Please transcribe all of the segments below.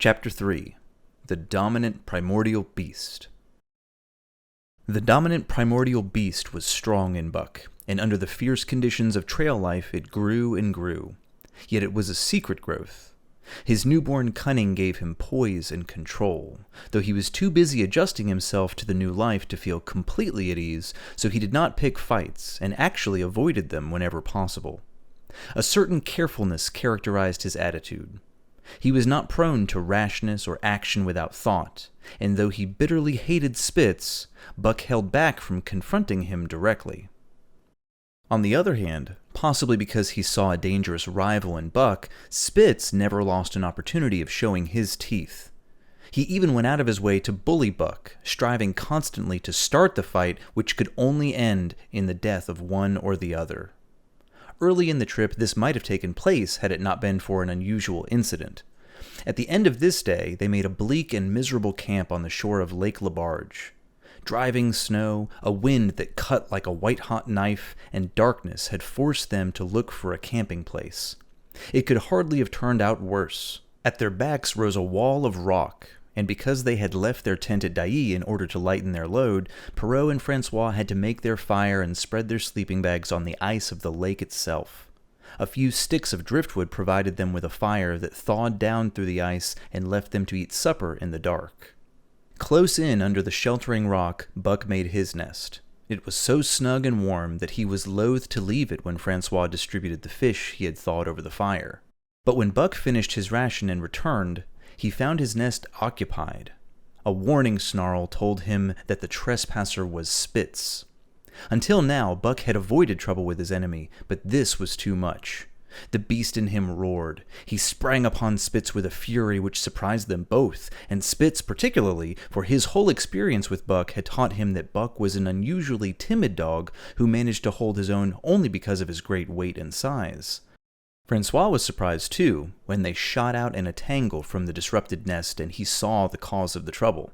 Chapter 3. The Dominant Primordial Beast. The dominant primordial beast was strong in Buck, and under the fierce conditions of trail life it grew and grew. Yet it was a secret growth. His newborn cunning gave him poise and control, though he was too busy adjusting himself to the new life to feel completely at ease, so he did not pick fights, and actually avoided them whenever possible. A certain carefulness characterized his attitude. He was not prone to rashness or action without thought, and though he bitterly hated Spitz, Buck held back from confronting him directly. On the other hand, possibly because he saw a dangerous rival in Buck, Spitz never lost an opportunity of showing his teeth. He even went out of his way to bully Buck, striving constantly to start the fight which could only end in the death of one or the other. Early in the trip, this might have taken place had it not been for an unusual incident. At the end of this day, they made a bleak and miserable camp on the shore of Lake Labarge. Driving snow, a wind that cut like a white-hot knife, and darkness had forced them to look for a camping place. It could hardly have turned out worse. At their backs rose a wall of rock, and because they had left their tent at Dailly in order to lighten their load, Perrault and Francois had to make their fire and spread their sleeping bags on the ice of the lake itself. A few sticks of driftwood provided them with a fire that thawed down through the ice and left them to eat supper in the dark. Close in under the sheltering rock, Buck made his nest. It was so snug and warm that he was loath to leave it when Francois distributed the fish he had thawed over the fire. But when Buck finished his ration and returned, he found his nest occupied. A warning snarl told him that the trespasser was Spitz. Until now, Buck had avoided trouble with his enemy, but this was too much. The beast in him roared. He sprang upon Spitz with a fury which surprised them both, and Spitz particularly, for his whole experience with Buck had taught him that Buck was an unusually timid dog who managed to hold his own only because of his great weight and size. Francois was surprised, too, when they shot out in a tangle from the disrupted nest and he saw the cause of the trouble.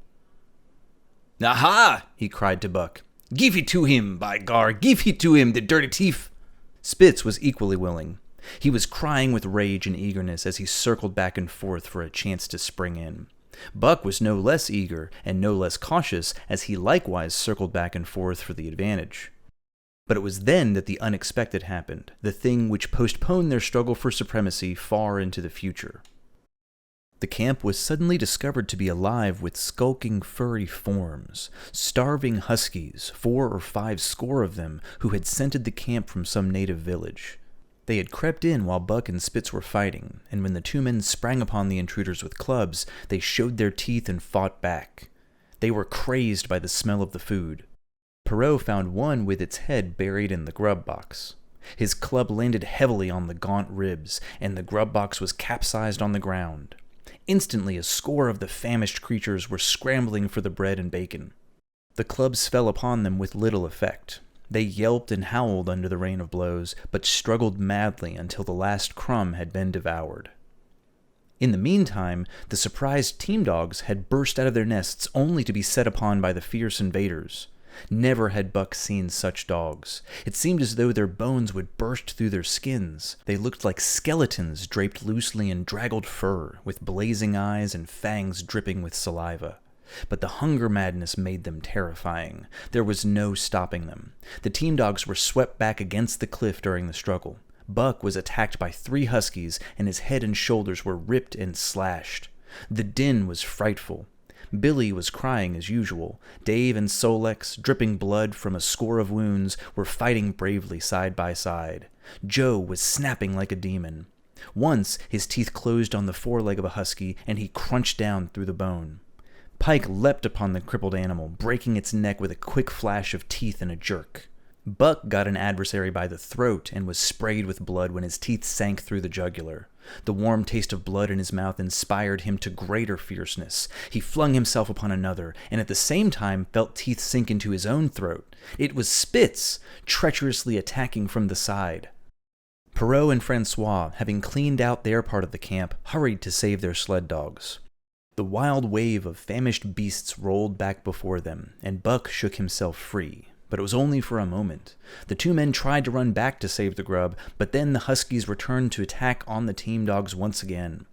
"Aha!" he cried to Buck. "Give it to him, by gar! Give it to him, the dirty thief!" Spitz was equally willing. He was crying with rage and eagerness as he circled back and forth for a chance to spring in. Buck was no less eager and no less cautious as he likewise circled back and forth for the advantage. But it was then that the unexpected happened, the thing which postponed their struggle for supremacy far into the future. The camp was suddenly discovered to be alive with skulking furry forms, starving huskies, 4 or 5 score of them, who had scented the camp from some native village. They had crept in while Buck and Spitz were fighting, and when the two men sprang upon the intruders with clubs, they showed their teeth and fought back. They were crazed by the smell of the food. Perrault found one with its head buried in the grub box. His club landed heavily on the gaunt ribs, and the grub box was capsized on the ground. Instantly, a score of the famished creatures were scrambling for the bread and bacon. The clubs fell upon them with little effect. They yelped and howled under the rain of blows, but struggled madly until the last crumb had been devoured. In the meantime, the surprised team dogs had burst out of their nests only to be set upon by the fierce invaders. Never had Buck seen such dogs. It seemed as though their bones would burst through their skins. They looked like skeletons draped loosely in draggled fur, with blazing eyes and fangs dripping with saliva. But the hunger madness made them terrifying. There was no stopping them. The team dogs were swept back against the cliff during the struggle. Buck was attacked by 3 huskies, and his head and shoulders were ripped and slashed. The din was frightful. Billy was crying as usual. Dave and Solex, dripping blood from a score of wounds, were fighting bravely side by side. Joe was snapping like a demon. Once, his teeth closed on the foreleg of a husky, and he crunched down through the bone. Pike leapt upon the crippled animal, breaking its neck with a quick flash of teeth and a jerk. Buck got an adversary by the throat and was sprayed with blood when his teeth sank through the jugular. The warm taste of blood in his mouth inspired him to greater fierceness. He flung himself upon another, and at the same time felt teeth sink into his own throat. It was Spitz, treacherously attacking from the side. Perrault and Francois, having cleaned out their part of the camp, hurried to save their sled dogs. The wild wave of famished beasts rolled back before them, and Buck shook himself free. But it was only for a moment. The 2 men tried to run back to save the grub, but then the huskies returned to attack on the team dogs once again.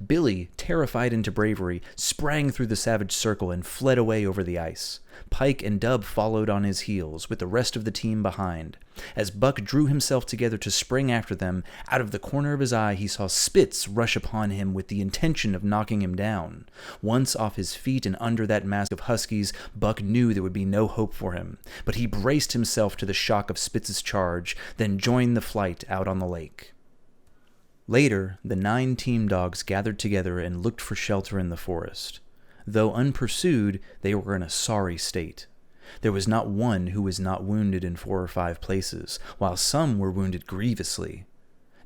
Billy, terrified into bravery, sprang through the savage circle and fled away over the ice. Pike and Dub followed on his heels, with the rest of the team behind. As Buck drew himself together to spring after them, out of the corner of his eye he saw Spitz rush upon him with the intention of knocking him down. Once off his feet and under that mass of huskies, Buck knew there would be no hope for him, but he braced himself to the shock of Spitz's charge, then joined the flight out on the lake. Later, the 9 team dogs gathered together and looked for shelter in the forest. Though unpursued, they were in a sorry state. There was not one who was not wounded in 4 or 5 places, while some were wounded grievously.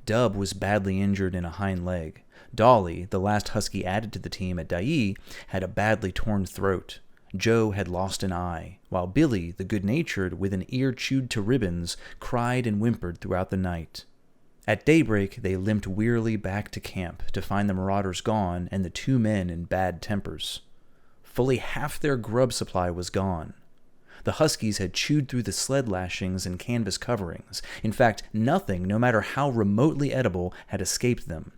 Dub was badly injured in a hind leg. Dolly, the last husky added to the team at Dyea, had a badly torn throat. Joe had lost an eye, while Billy, the good-natured, with an ear chewed to ribbons, cried and whimpered throughout the night. At daybreak, they limped wearily back to camp to find the marauders gone and the 2 men in bad tempers. Fully half their grub supply was gone. The huskies had chewed through the sled lashings and canvas coverings. In fact, nothing, no matter how remotely edible, had escaped them.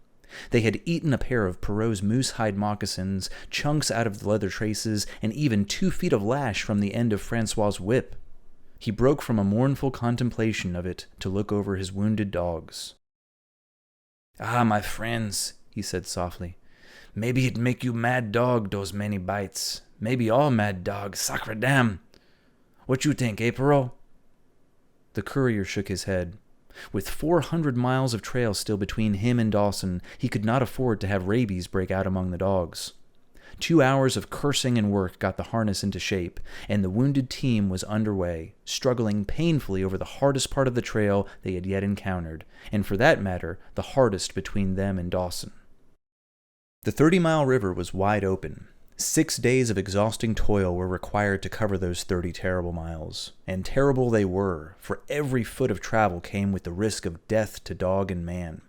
They had eaten a pair of Perot's moose-hide moccasins, chunks out of the leather traces, and even 2 feet of lash from the end of Francois's whip. He broke from a mournful contemplation of it to look over his wounded dogs. "Ah, my friends," he said softly, "maybe it make you mad dog, those many bites. Maybe all mad dog, sacre dam. What you think, Perot?" The courier shook his head. With 400 miles of trail still between him and Dawson, he could not afford to have rabies break out among the dogs. 2 hours of cursing and work got the harness into shape, and the wounded team was underway, struggling painfully over the hardest part of the trail they had yet encountered, and for that matter, the hardest between them and Dawson. The 30-mile river was wide open. 6 days of exhausting toil were required to cover those 30 terrible miles, and terrible they were, for every foot of travel came with the risk of death to dog and man.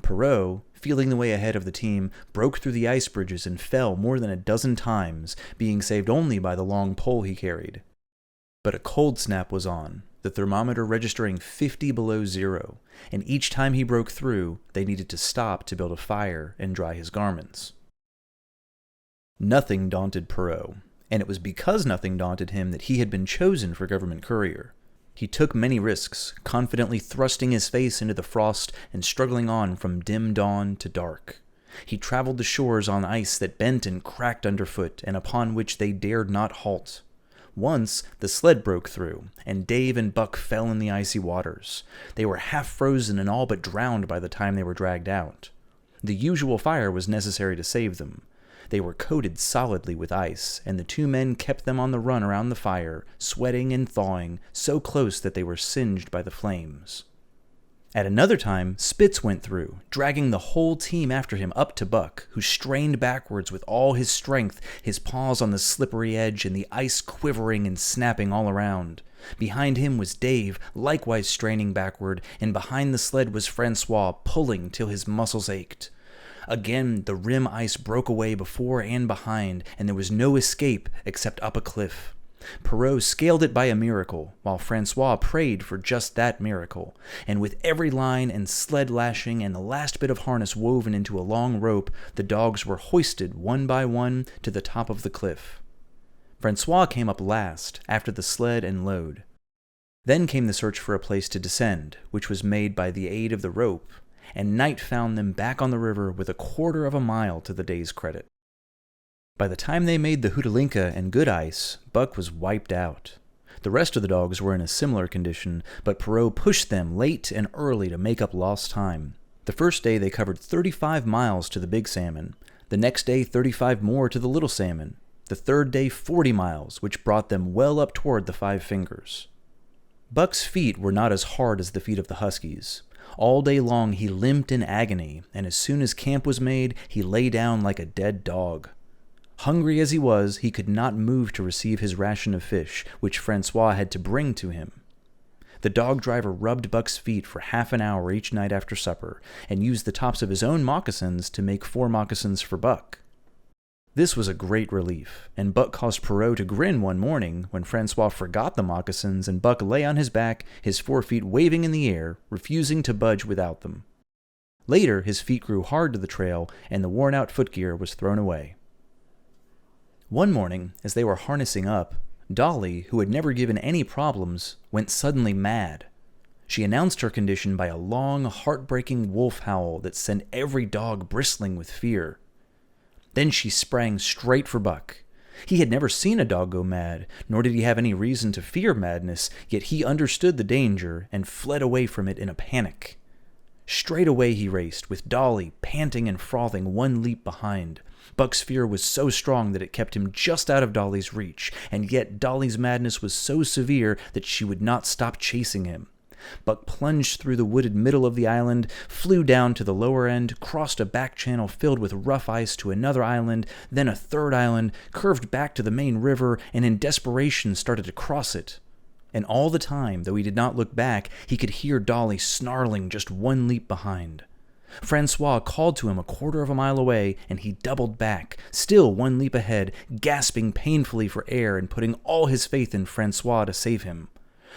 Perot, feeling the way ahead of the team, broke through the ice bridges and fell more than a dozen times, being saved only by the long pole he carried. But a cold snap was on, the thermometer registering 50 below zero, and each time he broke through, they needed to stop to build a fire and dry his garments. Nothing daunted Perot, and it was because nothing daunted him that he had been chosen for government courier. He took many risks, confidently thrusting his face into the frost and struggling on from dim dawn to dark. He traveled the shores on ice that bent and cracked underfoot and upon which they dared not halt. Once, the sled broke through, and Dave and Buck fell in the icy waters. They were half frozen and all but drowned by the time they were dragged out. The usual fire was necessary to save them. They were coated solidly with ice, and the 2 men kept them on the run around the fire, sweating and thawing, so close that they were singed by the flames. At another time, Spitz went through, dragging the whole team after him up to Buck, who strained backwards with all his strength, his paws on the slippery edge and the ice quivering and snapping all around. Behind him was Dave, likewise straining backward, and behind the sled was Francois, pulling till his muscles ached. Again, the rim ice broke away before and behind, and there was no escape except up a cliff. Perot scaled it by a miracle, while Francois prayed for just that miracle, and with every line and sled lashing and the last bit of harness woven into a long rope, the dogs were hoisted one by one to the top of the cliff. Francois came up last, after the sled and load. Then came the search for a place to descend, which was made by the aid of the rope, and night found them back on the river with a 1/4 of a mile to the day's credit. By the time they made the Hootalinka and Good Ice, Buck was wiped out. The rest of the dogs were in a similar condition, but Perot pushed them late and early to make up lost time. The first day they covered 35 miles to the Big Salmon, the next day 35 more to the Little Salmon, the third day 40 miles, which brought them well up toward the 5 Fingers. Buck's feet were not as hard as the feet of the huskies. All day long he limped in agony, and as soon as camp was made, he lay down like a dead dog. Hungry as he was, he could not move to receive his ration of fish, which Francois had to bring to him. The dog driver rubbed Buck's feet for half an hour each night after supper, and used the tops of his own moccasins to make 4 moccasins for Buck. This was a great relief, and Buck caused Perot to grin one morning when Francois forgot the moccasins and Buck lay on his back, his 4 feet waving in the air, refusing to budge without them. Later, his feet grew hard to the trail, and the worn-out footgear was thrown away. One morning, as they were harnessing up, Dolly, who had never given any problems, went suddenly mad. She announced her condition by a long, heartbreaking wolf howl that sent every dog bristling with fear. Then she sprang straight for Buck. He had never seen a dog go mad, nor did he have any reason to fear madness, yet he understood the danger and fled away from it in a panic. Straight away he raced, with Dolly panting and frothing one leap behind. Buck's fear was so strong that it kept him just out of Dolly's reach, and yet Dolly's madness was so severe that she would not stop chasing him. Buck plunged through the wooded middle of the island, flew down to the lower end, crossed a back channel filled with rough ice to another island, then a third island, curved back to the main river, and in desperation started to cross it. And all the time, though he did not look back, he could hear Dolly snarling just one leap behind. Francois called to him a quarter of a mile away, and he doubled back, still one leap ahead, gasping painfully for air and putting all his faith in Francois to save him.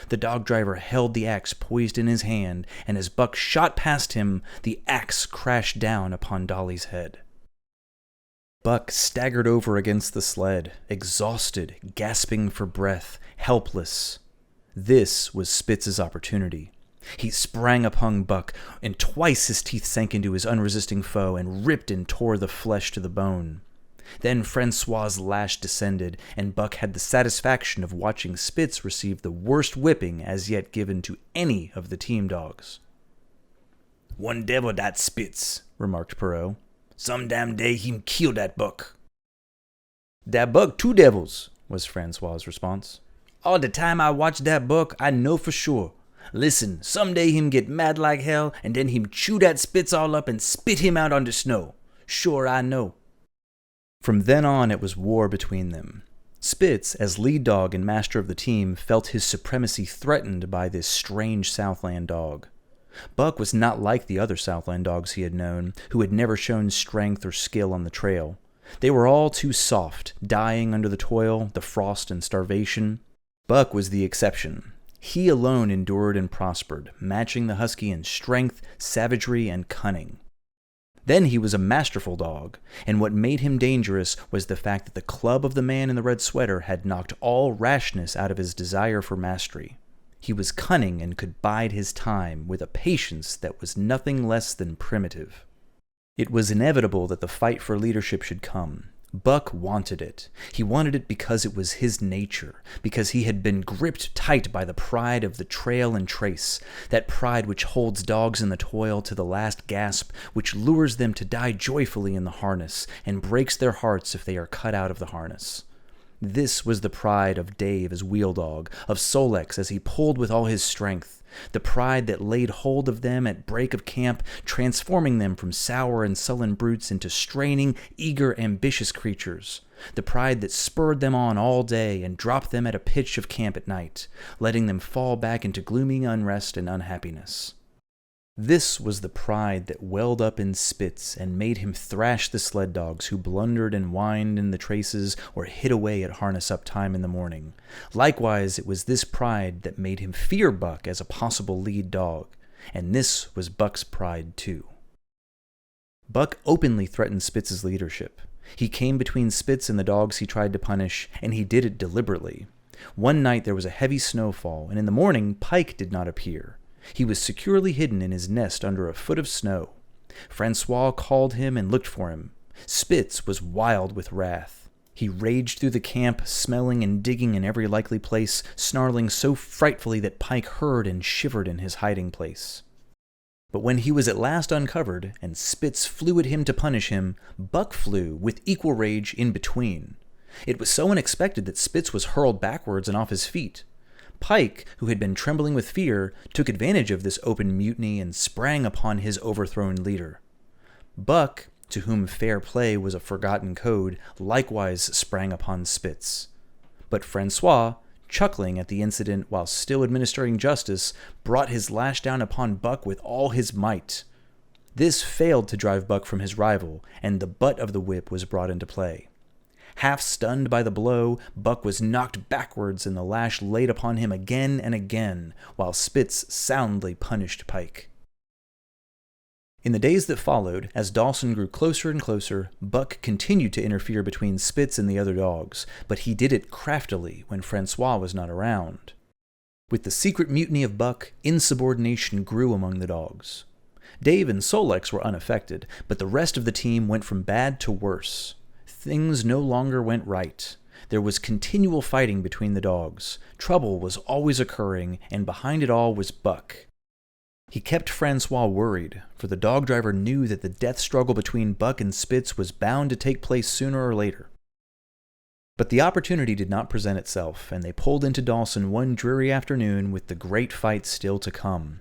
The dog driver held the axe poised in his hand, and as Buck shot past him, the axe crashed down upon Dolly's head. Buck staggered over against the sled, exhausted, gasping for breath, helpless. This was Spitz's opportunity. He sprang upon Buck, and twice his teeth sank into his unresisting foe and ripped and tore the flesh to the bone. Then Francois's lash descended, and Buck had the satisfaction of watching Spitz receive the worst whipping as yet given to any of the team dogs. "One devil dat Spitz," remarked Perrault. "Some damn day him kill dat buck." "Dat buck two devils," was Francois's response. "All de time I watch dat buck, I know for sure. Listen, some day him get mad like hell, and then him chew dat Spitz all up and spit him out on de snow. Sure I know." From then on, it was war between them. Spitz, as lead dog and master of the team, felt his supremacy threatened by this strange Southland dog. Buck was not like the other Southland dogs he had known, who had never shown strength or skill on the trail. They were all too soft, dying under the toil, the frost, and starvation. Buck was the exception. He alone endured and prospered, matching the husky in strength, savagery, and cunning. Then he was a masterful dog, and what made him dangerous was the fact that the club of the man in the red sweater had knocked all rashness out of his desire for mastery. He was cunning and could bide his time with a patience that was nothing less than primitive. It was inevitable that the fight for leadership should come. Buck wanted it. He wanted it because it was his nature, because he had been gripped tight by the pride of the trail and trace, that pride which holds dogs in the toil to the last gasp, which lures them to die joyfully in the harness, and breaks their hearts if they are cut out of the harness. This was the pride of Dave as wheel dog, of Solex as he pulled with all his strength, the pride that laid hold of them at break of camp, transforming them from sour and sullen brutes into straining, eager, ambitious creatures, the pride that spurred them on all day and dropped them at a pitch of camp at night, letting them fall back into gloomy unrest and unhappiness. This was the pride that welled up in Spitz and made him thrash the sled dogs who blundered and whined in the traces or hid away at harness-up time in the morning. Likewise, it was this pride that made him fear Buck as a possible lead dog, and this was Buck's pride too. Buck openly threatened Spitz's leadership. He came between Spitz and the dogs he tried to punish, and he did it deliberately. One night there was a heavy snowfall, and in the morning Pike did not appear. He was securely hidden in his nest under a foot of snow. Francois called him and looked for him. Spitz was wild with wrath. He raged through the camp, smelling and digging in every likely place, snarling so frightfully that Pike heard and shivered in his hiding place. But when he was at last uncovered, and Spitz flew at him to punish him, Buck flew, with equal rage, in between. It was so unexpected that Spitz was hurled backwards and off his feet. Pike, who had been trembling with fear, took advantage of this open mutiny and sprang upon his overthrown leader. Buck, to whom fair play was a forgotten code, likewise sprang upon Spitz. But Francois, chuckling at the incident while still administering justice, brought his lash down upon Buck with all his might. This failed to drive Buck from his rival, and the butt of the whip was brought into play. Half stunned by the blow, Buck was knocked backwards and the lash laid upon him again and again, while Spitz soundly punished Pike. In the days that followed, as Dawson grew closer and closer, Buck continued to interfere between Spitz and the other dogs, but he did it craftily when Francois was not around. With the secret mutiny of Buck, insubordination grew among the dogs. Dave and Solex were unaffected, but the rest of the team went from bad to worse. Things no longer went right. There was continual fighting between the dogs. Trouble was always occurring, and behind it all was Buck. He kept Francois worried, for the dog driver knew that the death struggle between Buck and Spitz was bound to take place sooner or later. But the opportunity did not present itself, and they pulled into Dawson one dreary afternoon with the great fight still to come.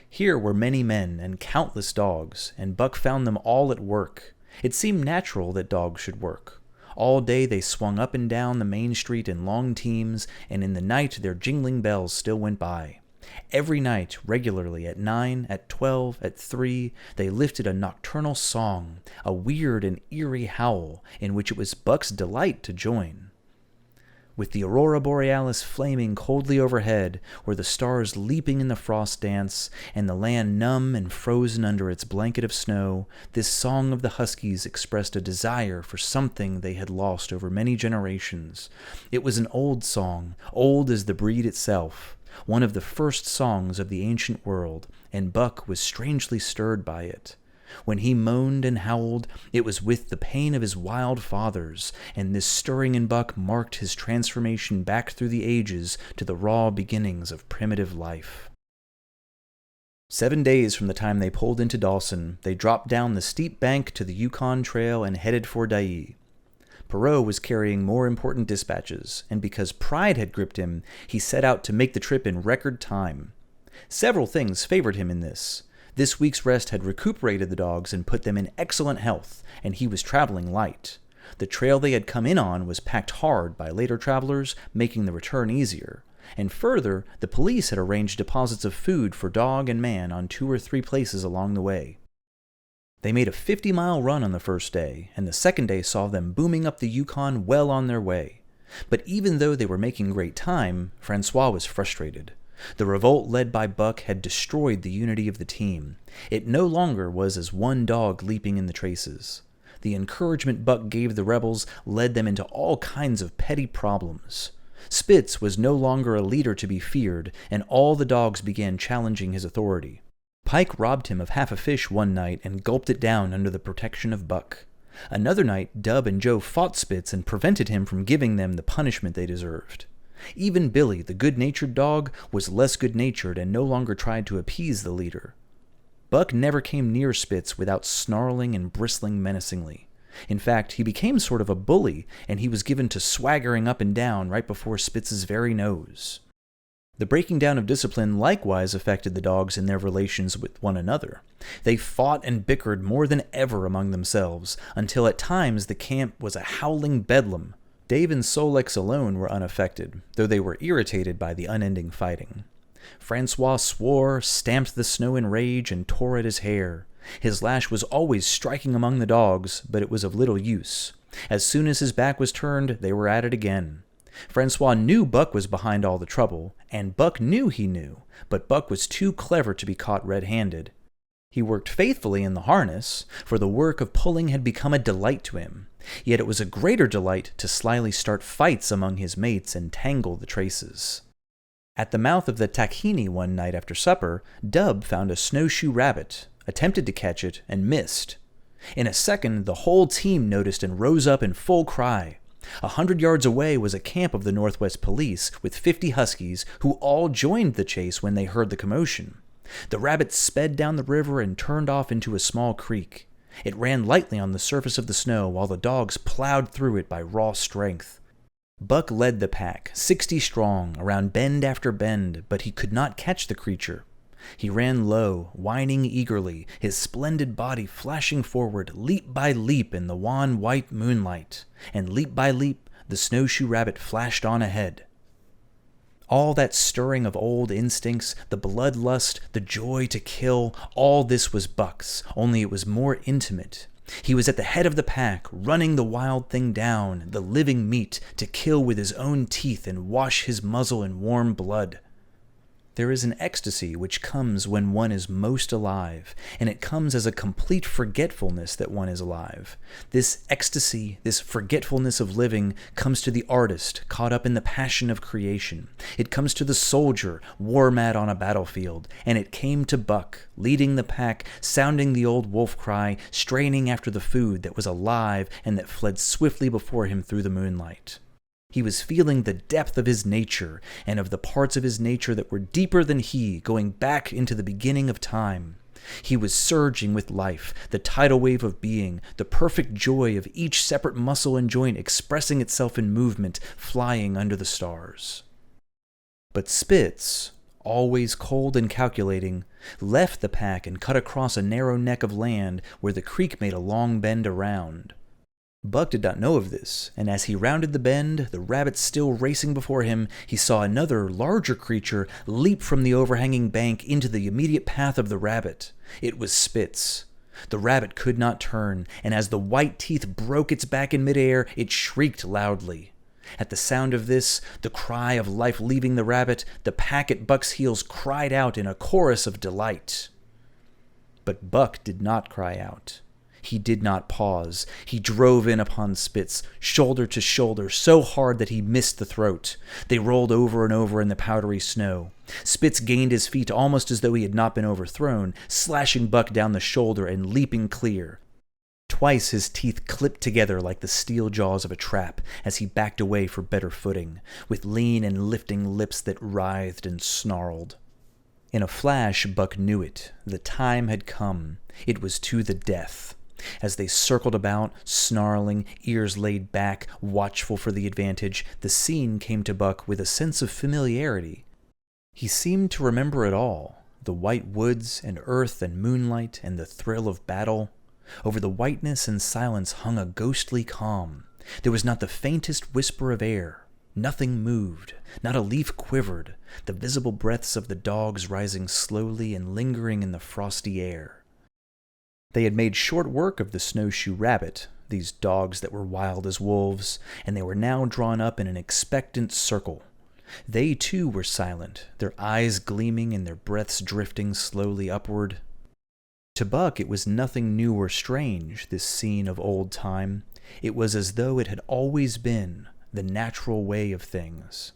Here were many men and countless dogs, and Buck found them all at work. It seemed natural that dogs should work. All day they swung up and down the main street in long teams, and in the night their jingling bells still went by. Every night, regularly, at 9, at 12, at 3, they lifted a nocturnal song, a weird and eerie howl, in which it was Buck's delight to join. With the aurora borealis flaming coldly overhead, or the stars leaping in the frost dance, and the land numb and frozen under its blanket of snow, this song of the huskies expressed a desire for something they had lost over many generations. It was an old song, old as the breed itself, one of the first songs of the ancient world, and Buck was strangely stirred by it. When he moaned and howled, it was with the pain of his wild fathers, and this stirring in Buck marked his transformation back through the ages to the raw beginnings of primitive life. 7 days from the time they pulled into Dawson, they dropped down the steep bank to the Yukon Trail and headed for Dyea. Perot was carrying more important dispatches, and because pride had gripped him, he set out to make the trip in record time. Several things favored him in this. This week's rest had recuperated the dogs and put them in excellent health, and he was traveling light. The trail they had come in on was packed hard by later travelers, making the return easier. And further, the police had arranged deposits of food for dog and man on 2 or 3 places along the way. They made a 50-mile run on the first day, and the second day saw them booming up the Yukon well on their way. But even though they were making great time, Francois was frustrated. The revolt led by Buck had destroyed the unity of the team. It no longer was as one dog leaping in the traces. The encouragement Buck gave the rebels led them into all kinds of petty problems. Spitz was no longer a leader to be feared, and all the dogs began challenging his authority. Pike robbed him of half a fish one night and gulped it down under the protection of Buck. Another night, Dub and Joe fought Spitz and prevented him from giving them the punishment they deserved. Even Billy, the good-natured dog, was less good-natured and no longer tried to appease the leader. Buck never came near Spitz without snarling and bristling menacingly. In fact, he became sort of a bully, and he was given to swaggering up and down right before Spitz's very nose. The breaking down of discipline likewise affected the dogs in their relations with one another. They fought and bickered more than ever among themselves, until at times the camp was a howling bedlam. Dave and Solex alone were unaffected, though they were irritated by the unending fighting. Francois swore, stamped the snow in rage, and tore at his hair. His lash was always striking among the dogs, but it was of little use. As soon as his back was turned, they were at it again. Francois knew Buck was behind all the trouble, and Buck knew he knew, but Buck was too clever to be caught red-handed. He worked faithfully in the harness, for the work of pulling had become a delight to him. Yet it was a greater delight to slyly start fights among his mates and tangle the traces. At the mouth of the Takhini one night after supper, Dub found a snowshoe rabbit, attempted to catch it, and missed. In a second, the whole team noticed and rose up in full cry. 100 yards away was a camp of the Northwest Police with 50 huskies, who all joined the chase when they heard the commotion. The rabbit sped down the river and turned off into a small creek. It ran lightly on the surface of the snow while the dogs plowed through it by raw strength. Buck led the pack, 60 strong, around bend after bend, but he could not catch the creature. He ran low, whining eagerly, his splendid body flashing forward leap by leap in the wan white moonlight, and leap by leap the snowshoe rabbit flashed on ahead. All that stirring of old instincts, the bloodlust, the joy to kill, all this was Buck's, only it was more intimate. He was at the head of the pack, running the wild thing down, the living meat, to kill with his own teeth and wash his muzzle in warm blood. There is an ecstasy which comes when one is most alive, and it comes as a complete forgetfulness that one is alive. This ecstasy, this forgetfulness of living, comes to the artist caught up in the passion of creation. It comes to the soldier, war-mad on a battlefield, and it came to Buck, leading the pack, sounding the old wolf cry, straining after the food that was alive and that fled swiftly before him through the moonlight. He was feeling the depth of his nature, and of the parts of his nature that were deeper than he, going back into the beginning of time. He was surging with life, the tidal wave of being, the perfect joy of each separate muscle and joint expressing itself in movement, flying under the stars. But Spitz, always cold and calculating, left the pack and cut across a narrow neck of land where the creek made a long bend around. Buck did not know of this, and as he rounded the bend, the rabbit still racing before him, he saw another, larger creature leap from the overhanging bank into the immediate path of the rabbit. It was Spitz. The rabbit could not turn, and as the white teeth broke its back in midair, it shrieked loudly. At the sound of this, the cry of life leaving the rabbit, the pack at Buck's heels cried out in a chorus of delight. But Buck did not cry out. He did not pause. He drove in upon Spitz, shoulder to shoulder, so hard that he missed the throat. They rolled over and over in the powdery snow. Spitz gained his feet almost as though he had not been overthrown, slashing Buck down the shoulder and leaping clear. Twice his teeth clipped together like the steel jaws of a trap as he backed away for better footing, with lean and lifting lips that writhed and snarled. In a flash, Buck knew it. The time had come. It was to the death. As they circled about, snarling, ears laid back, watchful for the advantage, the scene came to Buck with a sense of familiarity. He seemed to remember it all, the white woods and earth and moonlight and the thrill of battle. Over the whiteness and silence hung a ghostly calm. There was not the faintest whisper of air. Nothing moved, not a leaf quivered, the visible breaths of the dogs rising slowly and lingering in the frosty air. They had made short work of the snowshoe rabbit, these dogs that were wild as wolves, and they were now drawn up in an expectant circle. They too were silent, their eyes gleaming and their breaths drifting slowly upward. To Buck it was nothing new or strange, this scene of old time. It was as though it had always been, the natural way of things.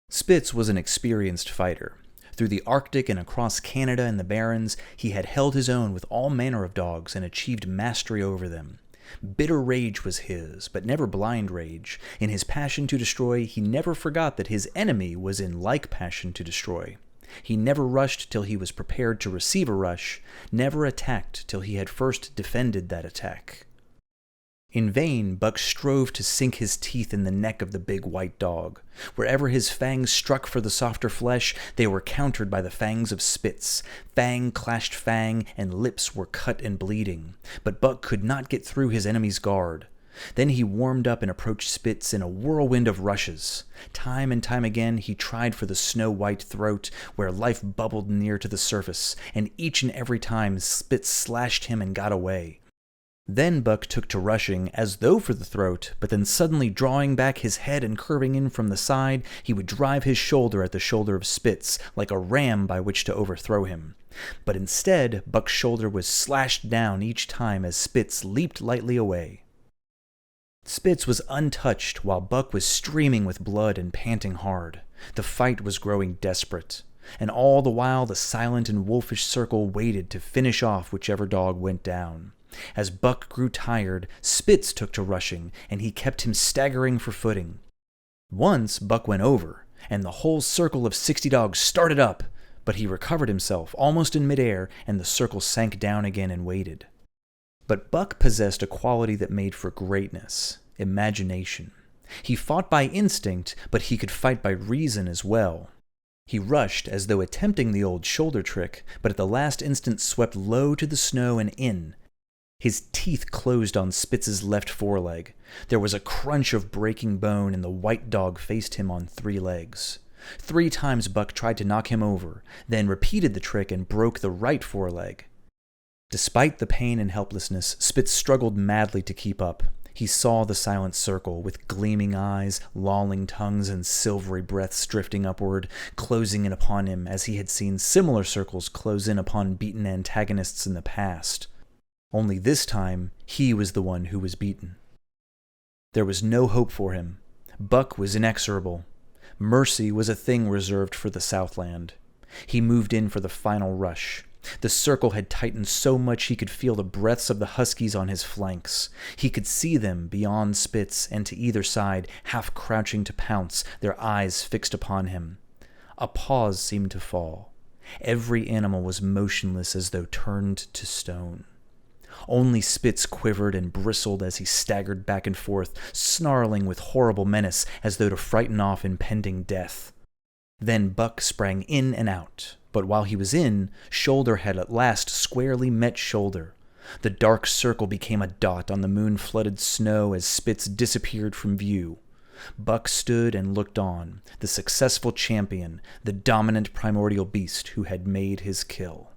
Spitz was an experienced fighter. Through the Arctic and across Canada and the Barrens, he had held his own with all manner of dogs and achieved mastery over them. Bitter rage was his, but never blind rage. In his passion to destroy, he never forgot that his enemy was in like passion to destroy. He never rushed till he was prepared to receive a rush, never attacked till he had first defended that attack. In vain, Buck strove to sink his teeth in the neck of the big white dog. Wherever his fangs struck for the softer flesh, they were countered by the fangs of Spitz. Fang clashed fang, and lips were cut and bleeding. But Buck could not get through his enemy's guard. Then he warmed up and approached Spitz in a whirlwind of rushes. Time and time again he tried for the snow-white throat, where life bubbled near to the surface, and each and every time Spitz slashed him and got away. Then Buck took to rushing, as though for the throat, but then suddenly drawing back his head and curving in from the side, he would drive his shoulder at the shoulder of Spitz, like a ram by which to overthrow him. But instead, Buck's shoulder was slashed down each time as Spitz leaped lightly away. Spitz was untouched, while Buck was streaming with blood and panting hard. The fight was growing desperate, and all the while the silent and wolfish circle waited to finish off whichever dog went down. As Buck grew tired, Spitz took to rushing, and he kept him staggering for footing. Once Buck went over, and the whole circle of 60 dogs started up, but he recovered himself almost in midair, and the circle sank down again and waited. But Buck possessed a quality that made for greatness: imagination. He fought by instinct, but he could fight by reason as well. He rushed as though attempting the old shoulder trick, but at the last instant swept low to the snow and in. His teeth closed on Spitz's left foreleg. There was a crunch of breaking bone, and the white dog faced him on 3 legs. 3 times Buck tried to knock him over, then repeated the trick and broke the right foreleg. Despite the pain and helplessness, Spitz struggled madly to keep up. He saw the silent circle, with gleaming eyes, lolling tongues, and silvery breaths drifting upward, closing in upon him as he had seen similar circles close in upon beaten antagonists in the past. Only this time, he was the one who was beaten. There was no hope for him. Buck was inexorable. Mercy was a thing reserved for the Southland. He moved in for the final rush. The circle had tightened so much he could feel the breaths of the huskies on his flanks. He could see them beyond Spitz and to either side, half crouching to pounce, their eyes fixed upon him. A pause seemed to fall. Every animal was motionless as though turned to stone. Only Spitz quivered and bristled as he staggered back and forth, snarling with horrible menace as though to frighten off impending death. Then Buck sprang in and out, but while he was in, shoulder had at last squarely met shoulder. The dark circle became a dot on the moon-flooded snow as Spitz disappeared from view. Buck stood and looked on, the successful champion, the dominant primordial beast who had made his kill.